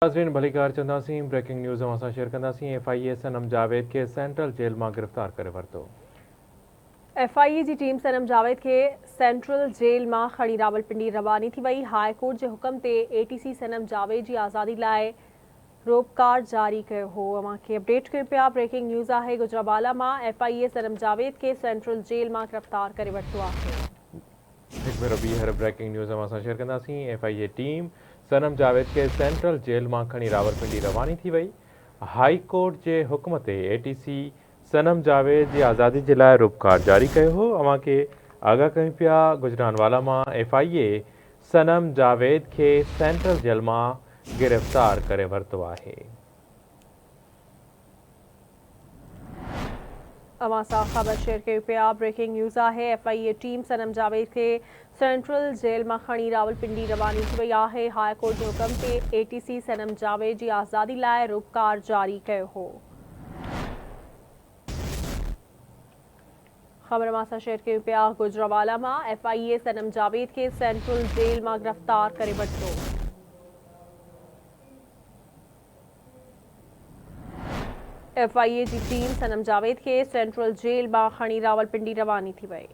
नाज़रीन भली car चंदासीं breaking news असां शेयर कंदासीं। FIA सनम जावेद के सेंट्रल जेल में गिरफ़्तार करे वरितो। FIA जी टीम सनम जावेद के सेंट्रल जेल में खणी रावलपिंडी रवानी थी वई। हाई कोर्ट के हुक्म ते ATC सनम जावेद की आज़ादी लाइ रोपकार जारी किया हो। अवां खे अपडेट कयूं पिया। ब्रेकिंग न्यूज़ है गुजरावाला में FIA सनम जावेद के सेंट्रल जेल में गिरफ़्तार करे वरितो आहे। एक भेरो ॿीहर ब्रेकिंग न्यूज़ असां शेयर कंदासीं। FIA टीम सनम जावेद के सेंट्रल जेल में खणी रावलपिंडी रवानी थी वई। हाई कोर्ट के हुक्म ते ATC सनम जावेद की आज़ादी के लाइ रोपकार जारी किया हो। अवां खे आगाह कयूं पिया। गुजरानवाला में FIA सनम जावेद के सेंट्रल जेल में गिरफ़्तार करे वरितो आहे। अवां सां ख़बर शेयर कयूं पिया। ब्रेकिंग न्यूज़ है FIA टीम सनम जावेद के सेंट्रल जेल में खणी रावलपिंडी रवानी थी वई आहे। हाई कोर्ट के हुक्म ते ATC सनम जावेद की आज़ादी लाइ रोपकार जारी किया हो। खबर असां शेयर कयूं पिया। गुजरावाला में FIA सनम जावेद के सेंट्रल जेल में गिरफ़्तार करे वरितो। FIA की टीम सनम जावेद के सेंट्रल जेल में खणी रावलपिंडी रवानी थी वई।